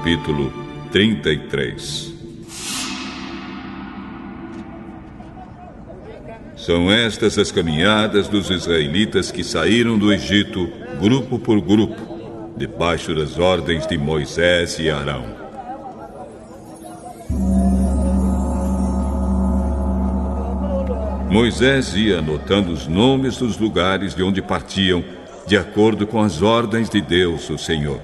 capítulo 33. São estas as caminhadas dos israelitas que saíram do Egito, grupo por grupo, debaixo das ordens de Moisés e Arão. Moisés ia anotando os nomes dos lugares de onde partiam, de acordo com as ordens de Deus, o Senhor.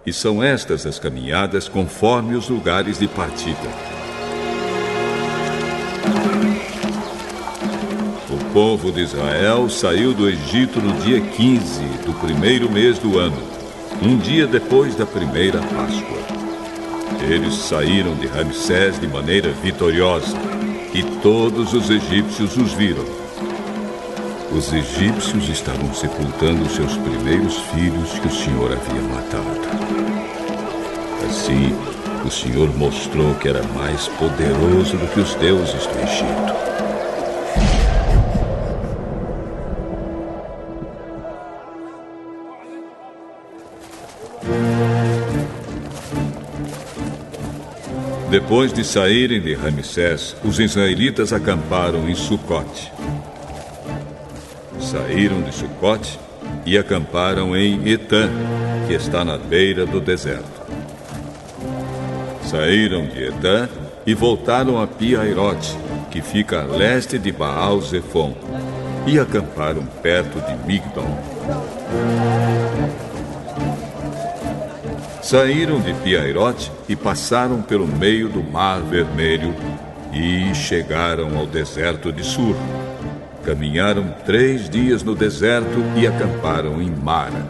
E são estas as caminhadas conforme os lugares de partida. O povo de Israel saiu do Egito no dia 15 do primeiro mês do ano, um dia depois da primeira Páscoa. Eles saíram de Ramsés de maneira vitoriosa, e todos os egípcios os viram. Os egípcios estavam sepultando seus primeiros filhos que o Senhor havia matado. Assim, o Senhor mostrou que era mais poderoso do que os deuses do Egito. Depois de saírem de Ramsés, os israelitas acamparam em Sucote. Saíram de Sucote e acamparam em Etã, que está na beira do deserto. Saíram de Etã e voltaram a Pi-Hairote, que fica a leste de Baal-Zefon, e acamparam perto de Migdol. Saíram de Pi-Hairote e passaram pelo meio do Mar Vermelho e chegaram ao deserto de Sur. Caminharam 3 dias no deserto e acamparam em Mara.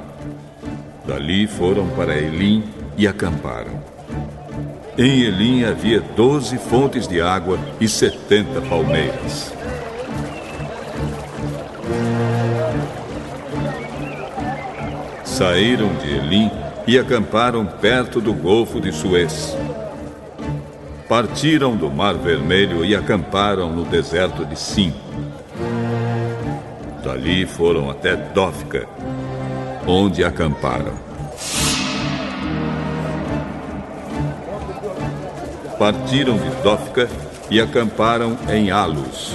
Dali foram para Elim e acamparam. Em Elim havia 12 fontes de água e 70 palmeiras. Saíram de Elim e acamparam perto do Golfo de Suez. Partiram do Mar Vermelho e acamparam no deserto de Sim. Dali foram até Dófica, onde acamparam. Partiram de Dófica e acamparam em Alus.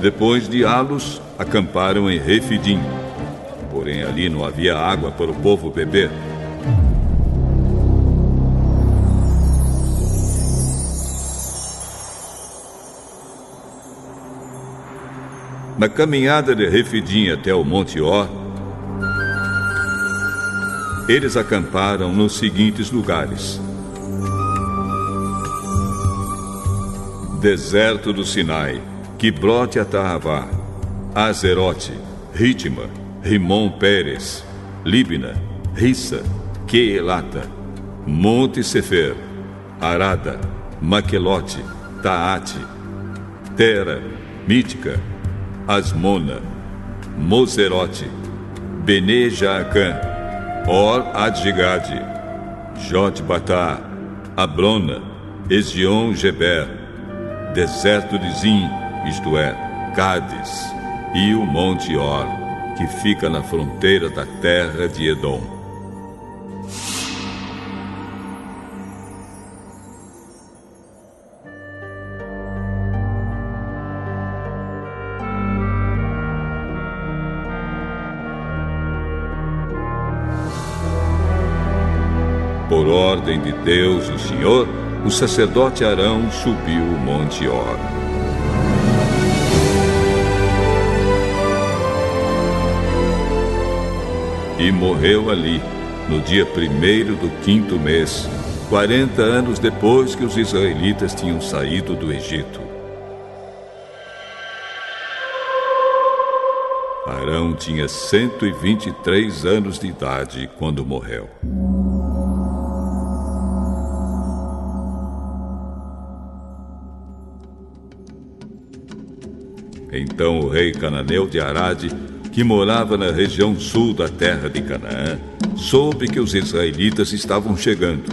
Depois de Alus, acamparam em Refidim. Porém, ali não havia água para o povo beber. Na caminhada de Refidim até o Monte Or, eles acamparam nos seguintes lugares: Deserto do Sinai, Quibrote Atahavá, Azerote, Ritma, Rimon Pérez, Líbina, Rissa, Queelata, Monte Sefer, Arada, Maquelote, Taate, Tera, Mítica, Asmona, Moserote, Bene Jaacã, Or Adjigade, Jotbatá, Abrona, Ezion-Geber, Deserto de Zim, isto é, Cádiz, e o Monte Or, que fica na fronteira da terra de Edom. Por ordem de Deus, o Senhor, o sacerdote Arão subiu o Monte Or. E morreu ali, no dia 1º do 5º mês, 40 anos depois que os israelitas tinham saído do Egito. Arão tinha 123 anos de idade quando morreu. Então o rei cananeu de Arade, que morava na região sul da terra de Canaã, soube que os israelitas estavam chegando.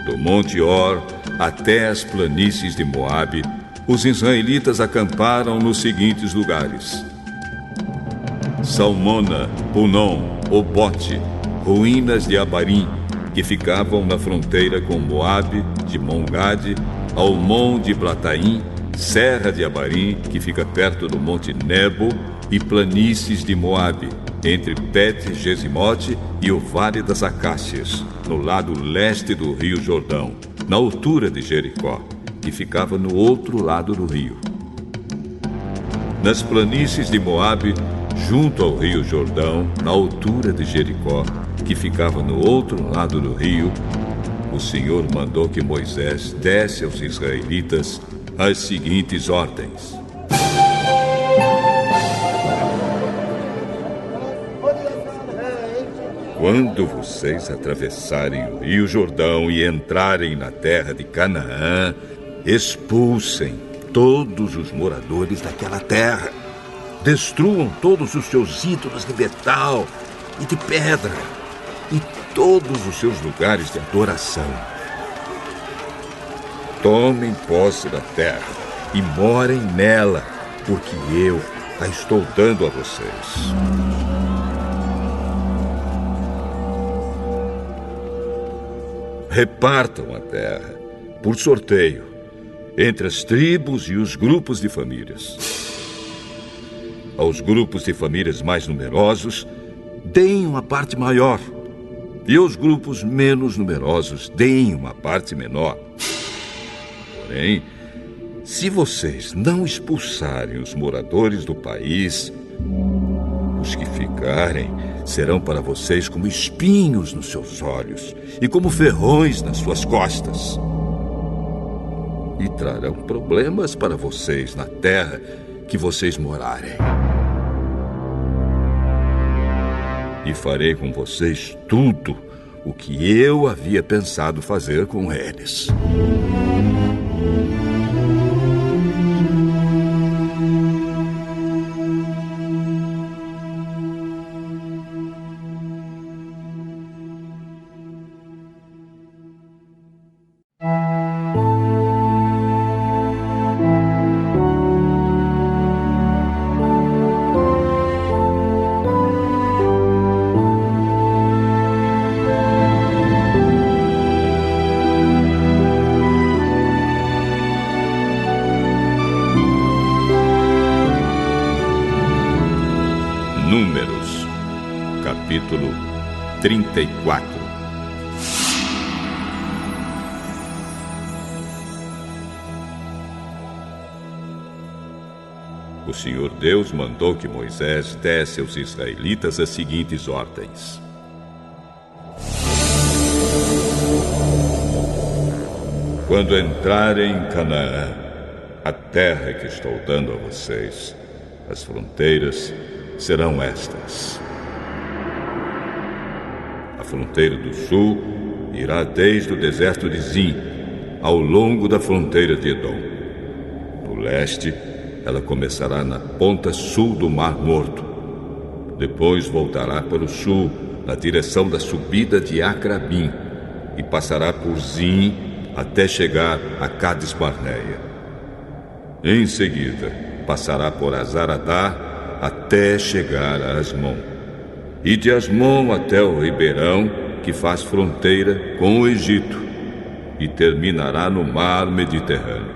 Do Monte Or até as planícies de Moabe, os israelitas acamparam nos seguintes lugares: Salmona, Punom, Obote, ruínas de Abarim, que ficavam na fronteira com Moabe, de Mongade, Almon de Blataim, Serra de Abarim, que fica perto do Monte Nebo, e planícies de Moabe, entre Bet-Gesimote e o Vale das Acácias, no lado leste do rio Jordão, na altura de Jericó, que ficava no outro lado do rio. Nas planícies de Moabe, junto ao rio Jordão, na altura de Jericó, que ficava no outro lado do rio, o Senhor mandou que Moisés desse aos israelitas as seguintes ordens: quando vocês atravessarem o rio Jordão e entrarem na terra de Canaã, expulsem todos os moradores daquela terra. Destruam todos os seus ídolos de metal e de pedra e todos os seus lugares de adoração. Tomem posse da terra e morem nela, porque eu a estou dando a vocês. Repartam a terra, por sorteio, entre as tribos e os grupos de famílias. Aos grupos de famílias mais numerosos, deem uma parte maior, e aos grupos menos numerosos, deem uma parte menor. Porém, se vocês não expulsarem os moradores do país, os que ficarem serão para vocês como espinhos nos seus olhos e como ferrões nas suas costas. E trarão problemas para vocês na terra que vocês morarem. E farei com vocês tudo o que eu havia pensado fazer com eles. Números, capítulo 34. O Senhor Deus mandou que Moisés desse aos israelitas as seguintes ordens: quando entrarem em Canaã, a terra que estou dando a vocês, as fronteiras serão estas. A fronteira do sul irá desde o deserto de Zin ao longo da fronteira de Edom. No leste, ela começará na ponta sul do Mar Morto. Depois voltará para o sul, na direção da subida de Acrabim, e passará por Zin até chegar a Cades Barneia. Em seguida, passará por Azaradá até chegar a Asmon, e de Asmon até o ribeirão que faz fronteira com o Egito, e terminará no mar Mediterrâneo.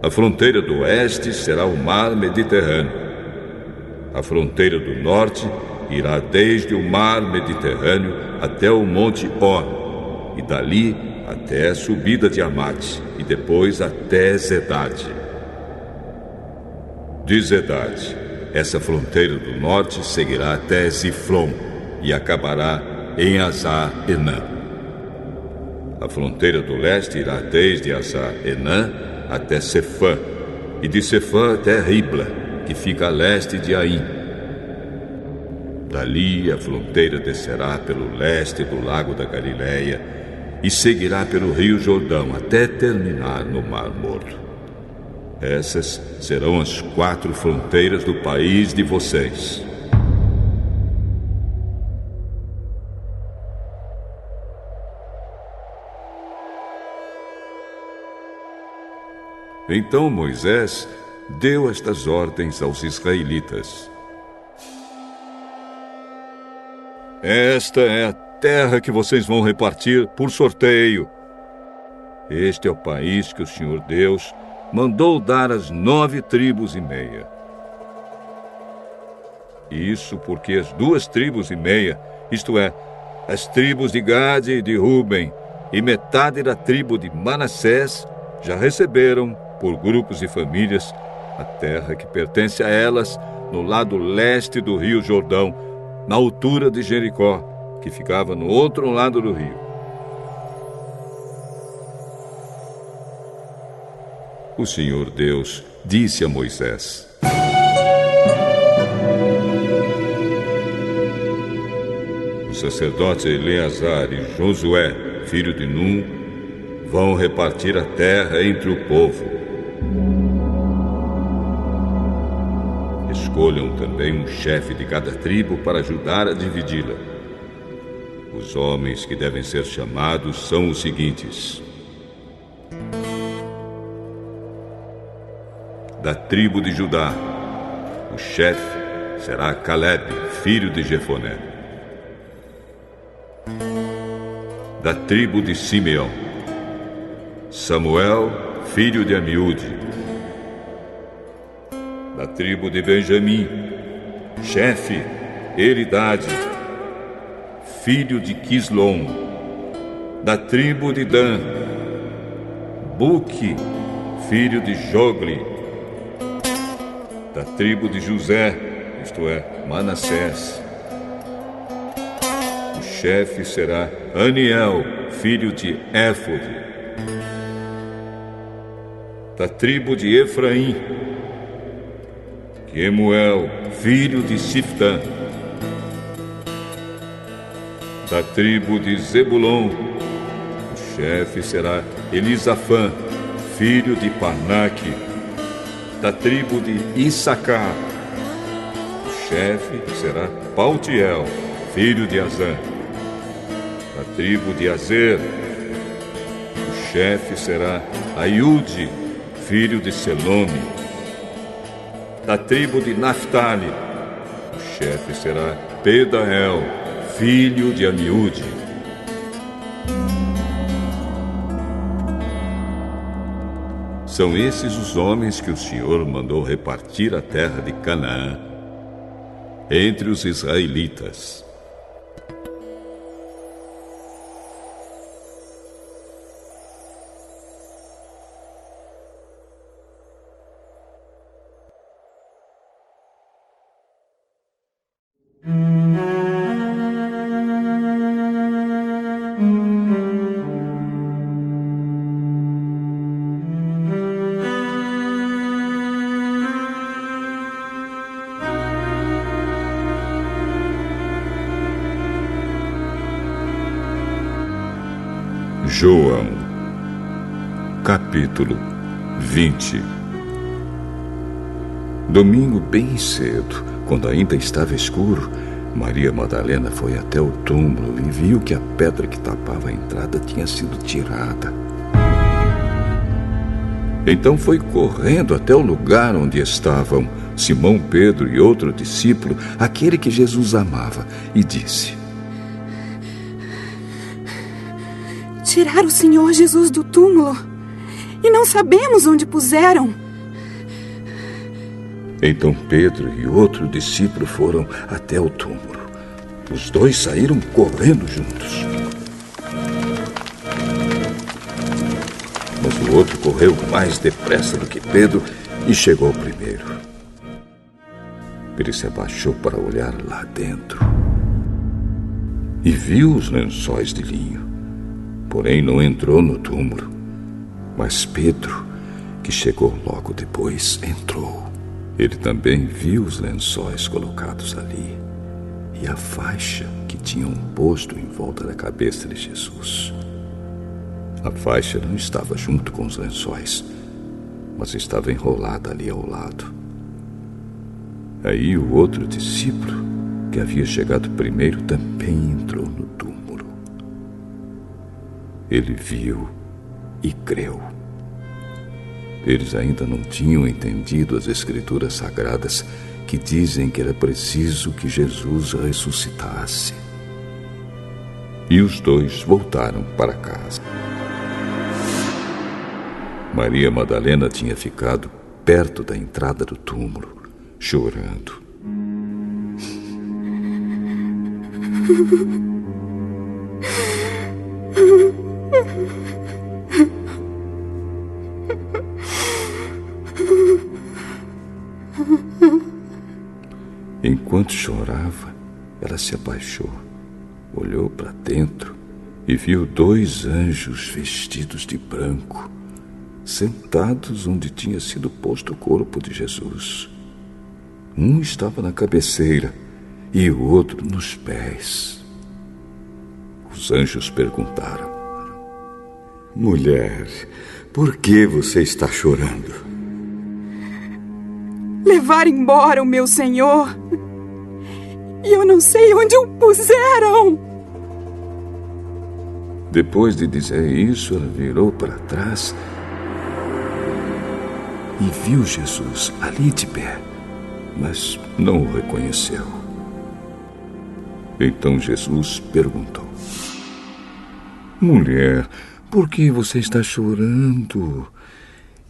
A fronteira do oeste será o mar Mediterrâneo. A fronteira do norte irá desde o mar Mediterrâneo até o monte Or, e dali até a subida de Amate, e depois até Zedade. De Zedade, essa fronteira do norte seguirá até Zifron e acabará em Hazar-Enã. A fronteira do leste irá desde Hazar-Enã até Sefã, e de Sefã até Ribla, que fica a leste de Aim. Dali a fronteira descerá pelo leste do lago da Galileia e seguirá pelo rio Jordão até terminar no Mar Morto. Essas serão as 4 fronteiras do país de vocês. Então Moisés deu estas ordens aos israelitas: Esta é a terra que vocês vão repartir por sorteio. Este é o país que o Senhor Deus mandou dar às 9 tribos e meia. Isso porque as 2 tribos e meia, isto é, as tribos de Gade e de Ruben, e metade da tribo de Manassés, já receberam, por grupos e famílias, a terra que pertence a elas no lado leste do rio Jordão, na altura de Jericó, que ficava no outro lado do rio. O Senhor Deus disse a Moisés: os sacerdotes Eleazar e Josué, filho de Num, vão repartir a terra entre o povo. Escolham também um chefe de cada tribo para ajudar a dividi-la. Os homens que devem ser chamados são os seguintes: da tribo de Judá, o chefe será Caleb, filho de Jefoné. Da tribo de Simeão, Samuel, filho de Amiúde. Da tribo de Benjamim, chefe Eridade, filho de Quislom. Da tribo de Dan, Buque, filho de Jogli. Da tribo de José, isto é, Manassés, o chefe será Aniel, filho de Éfode. Da tribo de Efraim, Quemuel, filho de Siftã. Da tribo de Zebulon, o chefe será Elisafã, filho de Parnaque. Da tribo de Issacar, o chefe será Paltiel, filho de Azã. Da tribo de Azer, o chefe será Aiude, filho de Selome. Da tribo de Naftali, o chefe será Pedael, filho de Amiúde. São esses os homens que o Senhor mandou repartir a terra de Canaã entre os israelitas. João, capítulo 20. Domingo bem cedo, quando ainda estava escuro, Maria Madalena foi até o túmulo e viu que a pedra que tapava a entrada tinha sido tirada. Então foi correndo até o lugar onde estavam Simão Pedro e outro discípulo, aquele que Jesus amava, e disse: tiraram o Senhor Jesus do túmulo e não sabemos onde puseram. Então Pedro e outro discípulo foram até o túmulo. Os dois saíram correndo juntos. Mas o outro correu mais depressa do que Pedro e chegou primeiro. Ele se abaixou para olhar lá dentro e viu os lençóis de linho. Porém, não entrou no túmulo. Mas Pedro, que chegou logo depois, entrou. Ele também viu os lençóis colocados ali e a faixa que tinham posto em volta da cabeça de Jesus. A faixa não estava junto com os lençóis, mas estava enrolada ali ao lado. Aí o outro discípulo, que havia chegado primeiro, também entrou no túmulo. Ele viu e creu. Eles ainda não tinham entendido as Escrituras Sagradas que dizem que era preciso que Jesus ressuscitasse. E os dois voltaram para casa. Maria Madalena tinha ficado perto da entrada do túmulo, chorando. Enquanto chorava, ela se abaixou, olhou para dentro e viu 2 anjos vestidos de branco, sentados onde tinha sido posto o corpo de Jesus. Um estava na cabeceira e o outro nos pés. Os anjos perguntaram: Mulher, por que você está chorando? Levaram embora o meu senhor e eu não sei onde o puseram. Depois de dizer isso, ela virou para trás e viu Jesus ali de pé, mas não o reconheceu. Então Jesus perguntou: Mulher, por que você está chorando?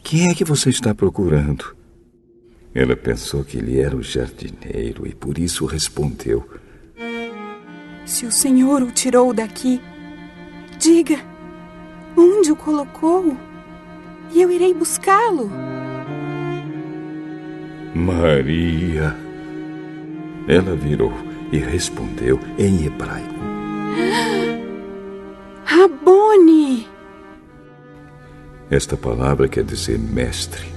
Quem é que você está procurando? Ela pensou que ele era o jardineiro e por isso respondeu: Se o Senhor o tirou daqui, diga onde o colocou e eu irei buscá-lo. Maria. Ela virou e respondeu em hebraico: Rabone. Esta palavra quer dizer mestre.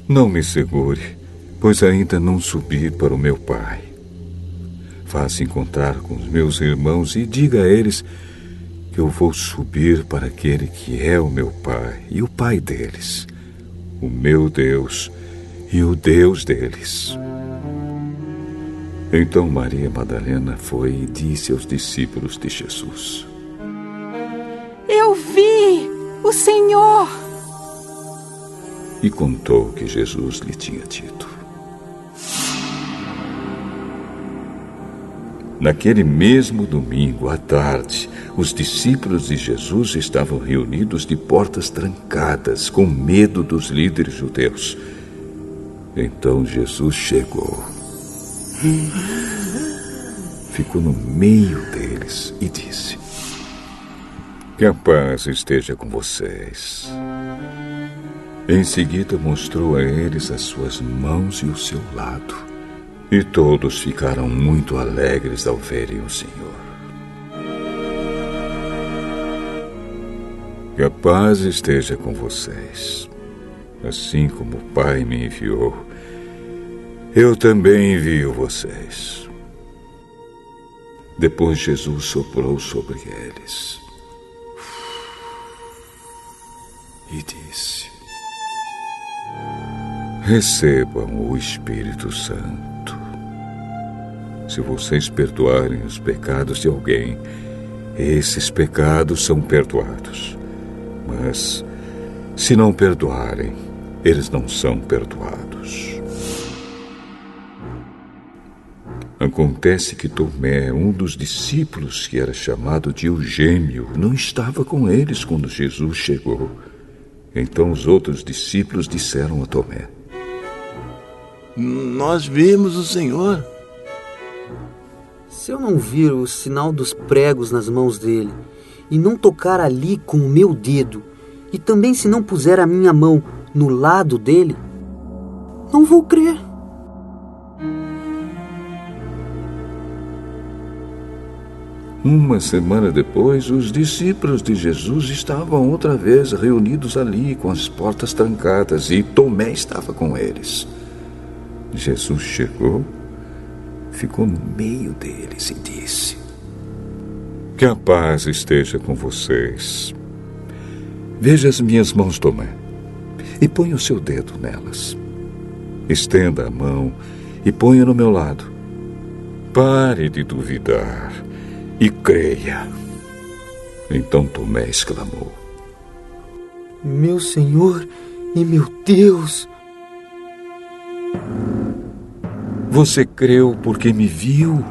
Não me segure, pois ainda não subi para o meu Pai. Vá-se encontrar com os meus irmãos e diga a eles que eu vou subir para aquele que é o meu Pai e o Pai deles, o meu Deus e o Deus deles. Então Maria Madalena foi e disse aos discípulos de Jesus: Eu vi o Senhor. E contou o que Jesus lhe tinha dito. Naquele mesmo domingo, à tarde, os discípulos de Jesus estavam reunidos de portas trancadas, com medo dos líderes judeus. Então Jesus chegou. Ficou no meio deles e disse: Que a paz esteja com vocês. Em seguida mostrou a eles as suas mãos e o seu lado. E todos ficaram muito alegres ao verem o Senhor. Que a paz esteja com vocês. Assim como o Pai me enviou, eu também envio vocês. Depois Jesus soprou sobre eles e disse: Recebam o Espírito Santo. Se vocês perdoarem os pecados de alguém, esses pecados são perdoados. Mas, se não perdoarem, eles não são perdoados. Acontece que Tomé, um dos discípulos que era chamado de Eugênio, não estava com eles quando Jesus chegou. Então os outros discípulos disseram a Tomé: Nós vimos o Senhor. Se eu não vir o sinal dos pregos nas mãos dele, e não tocar ali com o meu dedo, e também se não puser a minha mão no lado dele, não vou crer. Uma semana depois, os discípulos de Jesus estavam outra vez reunidos ali com as portas trancadas e Tomé estava com eles. Jesus chegou, ficou no meio deles e disse: Que a paz esteja com vocês. Veja as minhas mãos, Tomé, e ponha o seu dedo nelas. Estenda a mão e ponha no meu lado. Pare de duvidar e creia. Então Tomé exclamou: Meu Senhor e meu Deus! Você creu porque me viu?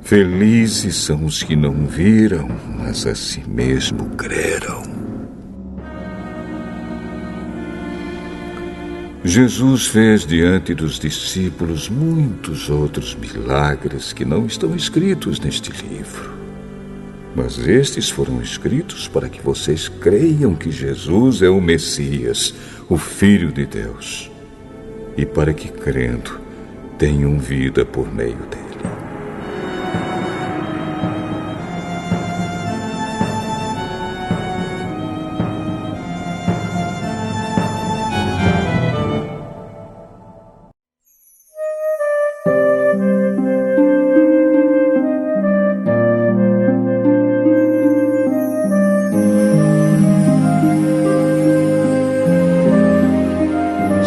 Felizes são os que não viram, mas a si mesmo creram. Jesus fez diante dos discípulos muitos outros milagres que não estão escritos neste livro. Mas estes foram escritos para que vocês creiam que Jesus é o Messias, o Filho de Deus, e para que, crendo, tenham vida por meio dele.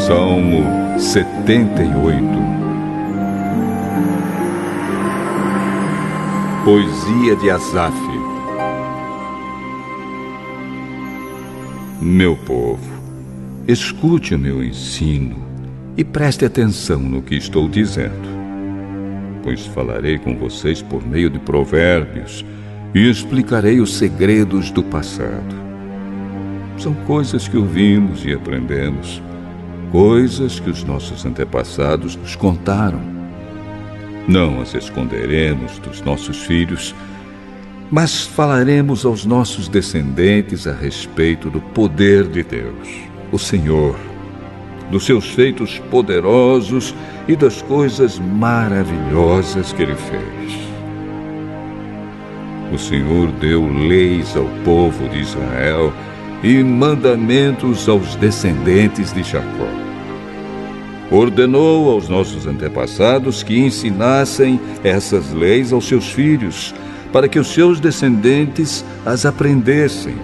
Salmo 78. Poesia de Asaf. Meu povo, escute o meu ensino e preste atenção no que estou dizendo, pois falarei com vocês por meio de provérbios e explicarei os segredos do passado. São coisas que ouvimos e aprendemos, coisas que os nossos antepassados nos contaram. Não as esconderemos dos nossos filhos, mas falaremos aos nossos descendentes a respeito do poder de Deus, o Senhor, dos seus feitos poderosos e das coisas maravilhosas que Ele fez. O Senhor deu leis ao povo de Israel e mandamentos aos descendentes de Jacó. Ordenou aos nossos antepassados que ensinassem essas leis aos seus filhos, para que os seus descendentes as aprendessem,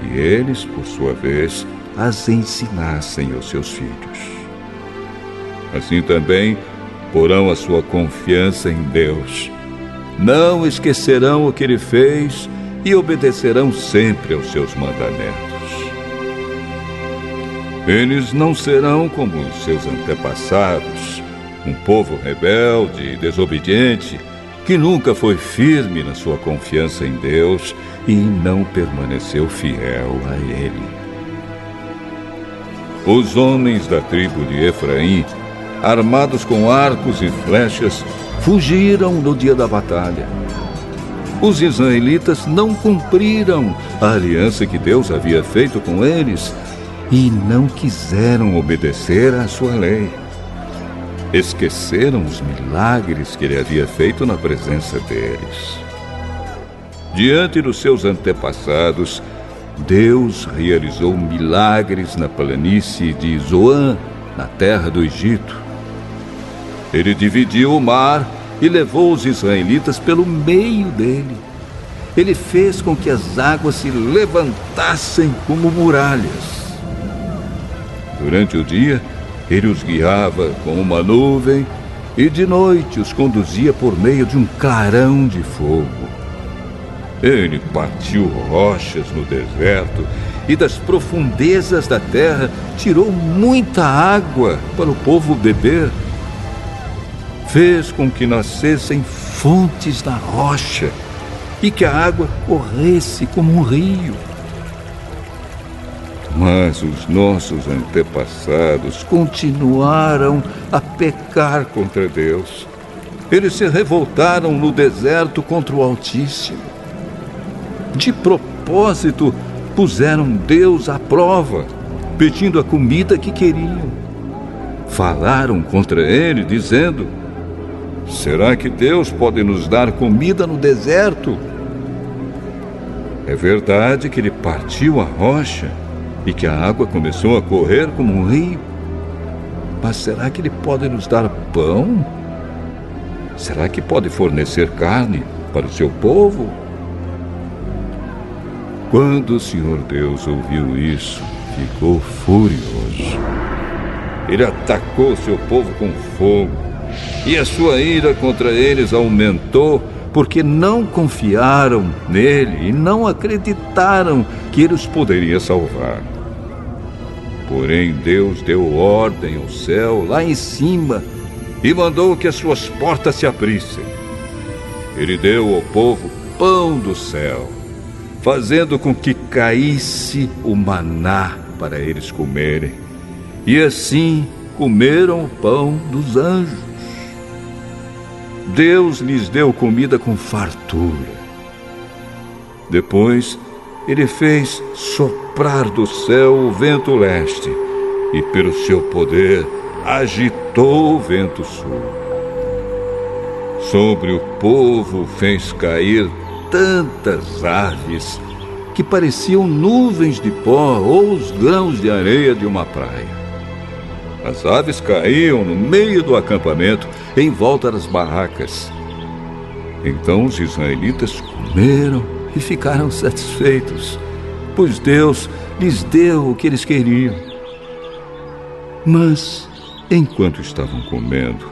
e eles, por sua vez, as ensinassem aos seus filhos. Assim também porão a sua confiança em Deus. Não esquecerão o que Ele fez e obedecerão sempre aos seus mandamentos. Eles não serão como os seus antepassados, um povo rebelde e desobediente, que nunca foi firme na sua confiança em Deus e não permaneceu fiel a Ele. Os homens da tribo de Efraim, armados com arcos e flechas, fugiram no dia da batalha. Os israelitas não cumpriram a aliança que Deus havia feito com eles e não quiseram obedecer à sua lei. Esqueceram os milagres que Ele havia feito na presença deles. Diante dos seus antepassados, Deus realizou milagres na planície de Zoan, na terra do Egito. Ele dividiu o mar e levou os israelitas pelo meio dele. Ele fez com que as águas se levantassem como muralhas. Durante o dia, Ele os guiava com uma nuvem e de noite os conduzia por meio de um clarão de fogo. Ele partiu rochas no deserto e das profundezas da terra tirou muita água para o povo beber. Fez com que nascessem fontes na rocha e que a água corresse como um rio. Mas os nossos antepassados continuaram a pecar contra Deus. Eles se revoltaram no deserto contra o Altíssimo. De propósito, puseram Deus à prova, pedindo a comida que queriam. Falaram contra Ele, dizendo: será que Deus pode nos dar comida no deserto? É verdade que Ele partiu a rocha e que a água começou a correr como um rio. Mas será que Ele pode nos dar pão? Será que pode fornecer carne para o seu povo? Quando o Senhor Deus ouviu isso, ficou furioso. Ele atacou seu povo com fogo, e a sua ira contra eles aumentou, porque não confiaram nele e não acreditaram que ele os poderia salvar. Porém, Deus deu ordem ao céu lá em cima e mandou que as suas portas se abrissem. ele deu ao povo pão do céu, fazendo com que caísse o maná para eles comerem. E assim comeram o pão dos anjos. Deus lhes deu comida com fartura. Depois, ele fez soprar do céu o vento leste e, pelo seu poder, agitou o vento sul. Sobre o povo fez cair tantas aves que pareciam nuvens de pó ou os grãos de areia de uma praia. As aves caíam no meio do acampamento, em volta das barracas. Então os israelitas comeram e ficaram satisfeitos, pois Deus lhes deu o que eles queriam. Mas, enquanto estavam comendo,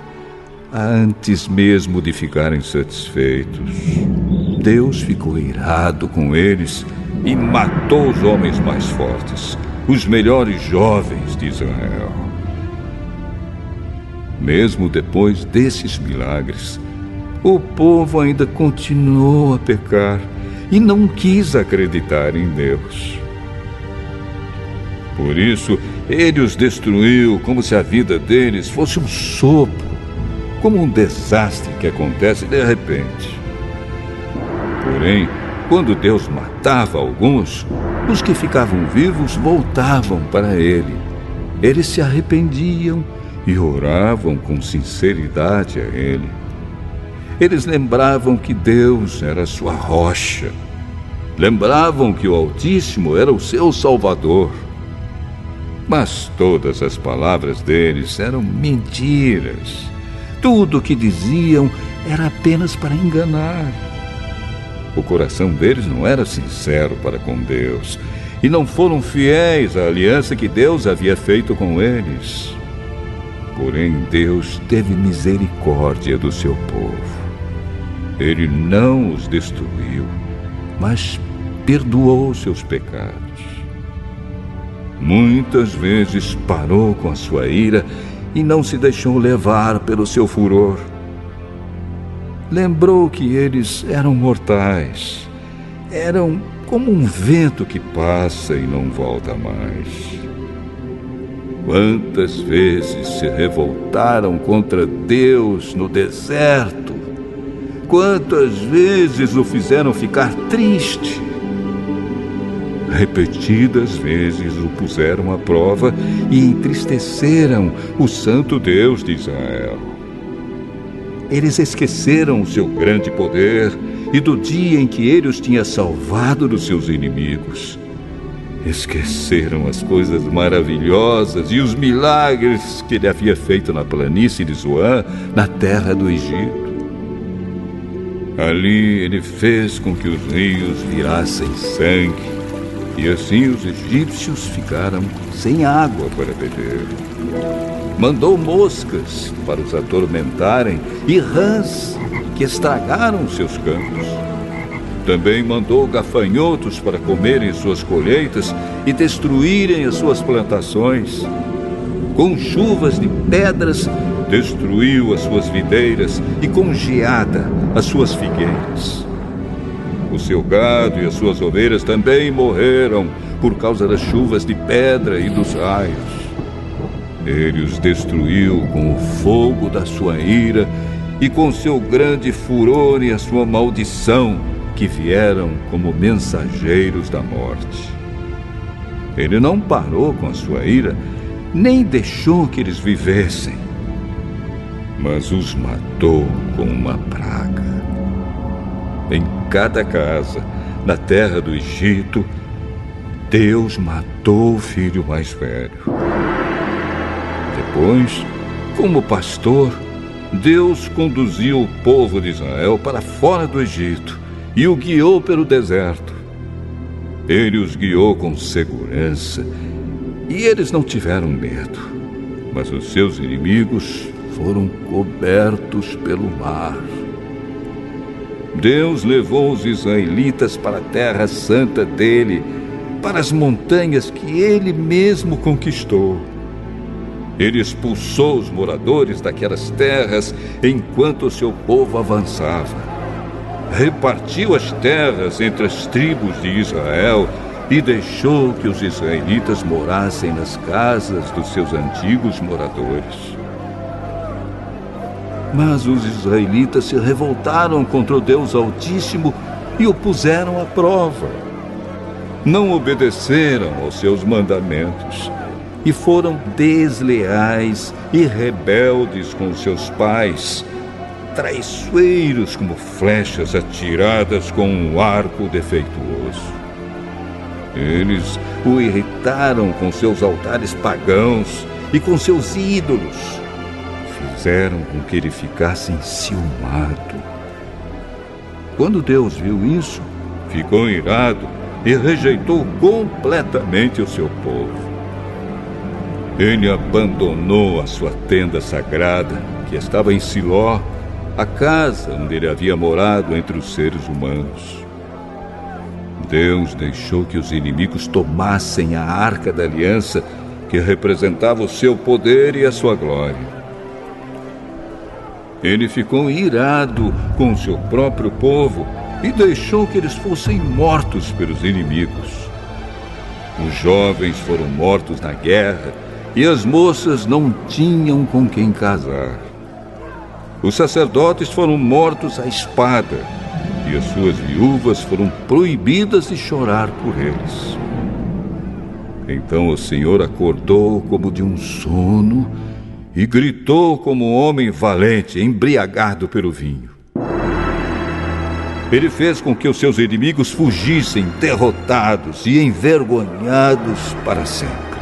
antes mesmo de ficarem satisfeitos, Deus ficou irado com eles e matou os homens mais fortes, os melhores jovens de Israel. Mesmo depois desses milagres, o povo ainda continuou a pecar e não quis acreditar em Deus. Por isso, ele os destruiu como se a vida deles fosse um sopro, como um desastre que acontece de repente. Porém, quando Deus matava alguns, os que ficavam vivos voltavam para ele. Eles se arrependiam e oravam com sinceridade a ele. Eles lembravam que Deus era sua rocha. Lembravam que o Altíssimo era o seu Salvador. Mas todas as palavras deles eram mentiras. Tudo o que diziam era apenas para enganar. O coração deles não era sincero para com Deus, e não foram fiéis à aliança que Deus havia feito com eles. Porém, Deus teve misericórdia do seu povo. Ele não os destruiu, mas perdoou seus pecados. Muitas vezes parou com a sua ira e não se deixou levar pelo seu furor. Lembrou que eles eram mortais, eram como um vento que passa e não volta mais. Quantas vezes se revoltaram contra Deus no deserto? Quantas vezes o fizeram ficar triste? Repetidas vezes o puseram à prova e entristeceram o santo Deus de Israel. Eles esqueceram o seu grande poder e do dia em que ele os tinha salvado dos seus inimigos. Esqueceram as coisas maravilhosas e os milagres que ele havia feito na planície de Zoan, na terra do Egito. Ali ele fez com que os rios virassem sangue, e assim os egípcios ficaram sem água para beber. Mandou moscas para os atormentarem e rãs que estragaram seus campos. Também mandou gafanhotos para comerem suas colheitas e destruírem as suas plantações. Com chuvas de pedras, destruiu as suas videiras e com geada as suas figueiras. O seu gado e as suas ovelhas também morreram por causa das chuvas de pedra e dos raios. Ele os destruiu com o fogo da sua ira e com seu grande furor e a sua maldição, que vieram como mensageiros da morte. Ele não parou com a sua ira, nem deixou que eles vivessem, mas os matou com uma praga. Em cada casa, na terra do Egito, Deus matou o filho mais velho. Depois, como pastor, Deus conduziu o povo de Israel para fora do Egito e o guiou pelo deserto. Ele os guiou com segurança e eles não tiveram medo, mas os seus inimigos foram cobertos pelo mar. Deus levou os israelitas para a terra santa dele, para as montanhas que ele mesmo conquistou. Ele expulsou os moradores daquelas terras enquanto o seu povo avançava. repartiu as terras entre as tribos de Israel e deixou que os israelitas morassem nas casas dos seus antigos moradores. Mas os israelitas se revoltaram contra o Deus Altíssimo e o puseram à prova. Não obedeceram aos seus mandamentos e foram desleais e rebeldes com seus pais, traiçoeiros como flechas atiradas com um arco defeituoso. Eles o irritaram com seus altares pagãos e com seus ídolos. Fizeram com que ele ficasse enciumado. Quando Deus viu isso, ficou irado e rejeitou completamente o seu povo. Ele abandonou a sua tenda sagrada, que estava em Siló, a casa onde ele havia morado entre os seres humanos. Deus deixou que os inimigos tomassem a arca da aliança, que representava o seu poder e a sua glória. Ele ficou irado com o seu próprio povo e deixou que eles fossem mortos pelos inimigos. Os jovens foram mortos na guerra e as moças não tinham com quem casar. Os sacerdotes foram mortos à espada e as suas viúvas foram proibidas de chorar por eles. Então o Senhor acordou como de um sono e gritou como um homem valente, embriagado pelo vinho. Ele fez com que os seus inimigos fugissem derrotados e envergonhados para sempre.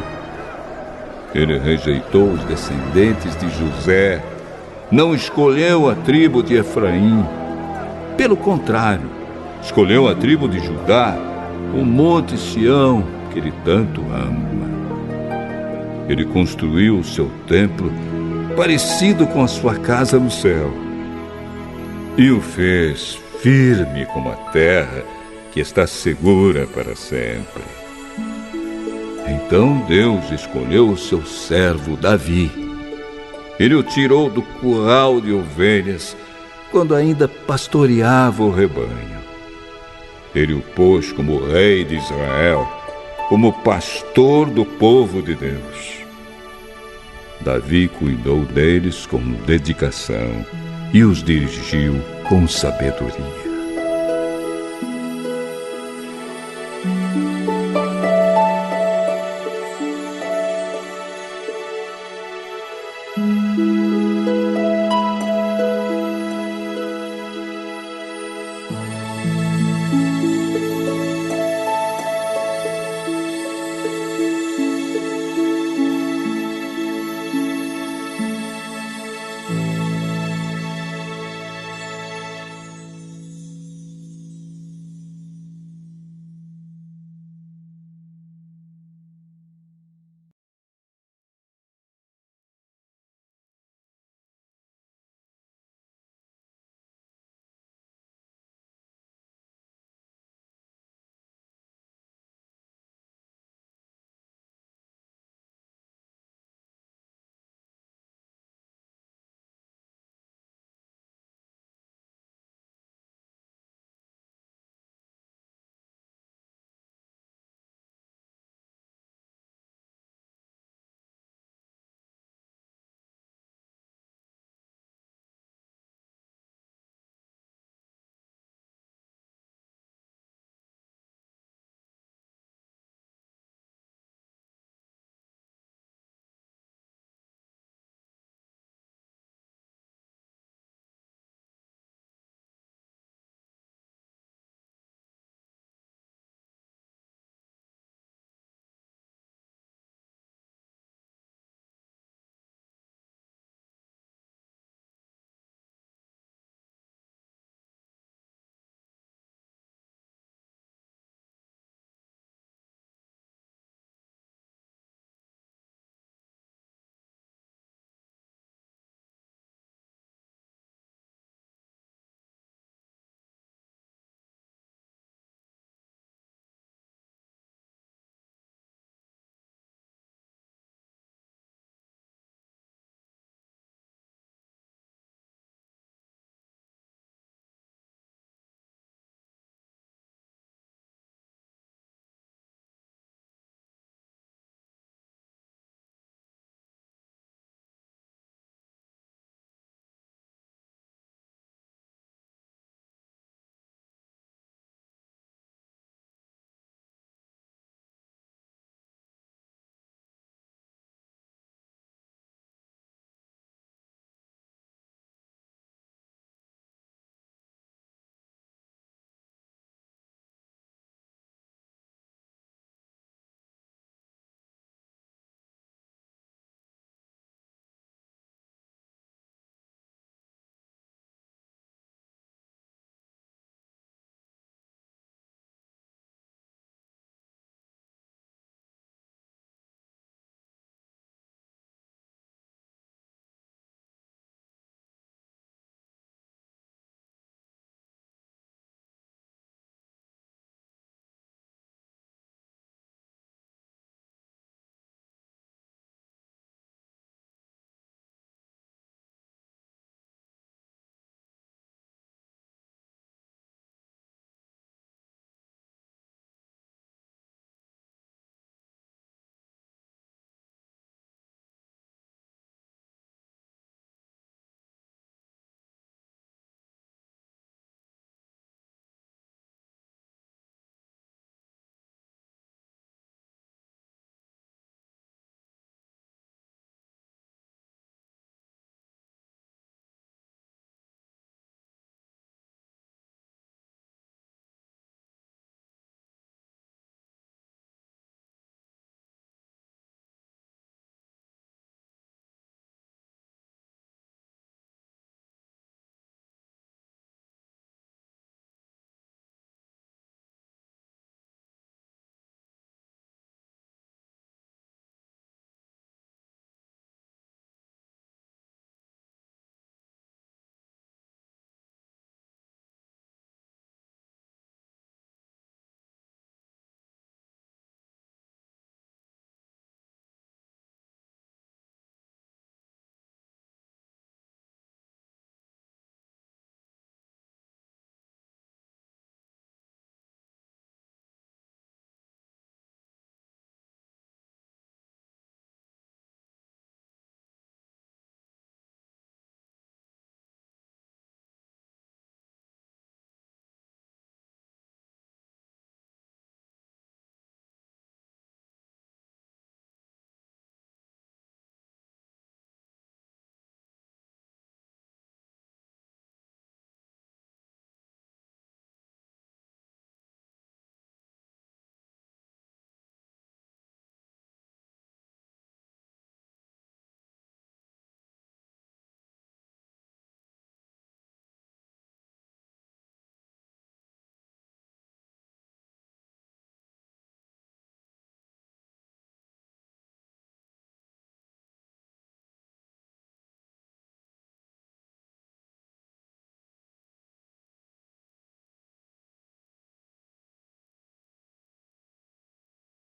Ele rejeitou os descendentes de José, não escolheu a tribo de Efraim. Pelo contrário, escolheu a tribo de Judá, o monte Sião, que ele tanto ama. Ele construiu o seu templo parecido com a sua casa no céu e o fez firme como a terra que está segura para sempre. Então Deus escolheu o seu servo Davi. Ele o tirou do curral de ovelhas quando ainda pastoreava o rebanho. Ele o pôs como rei de Israel, como pastor do povo de Deus. Davi cuidou deles com dedicação e os dirigiu com sabedoria.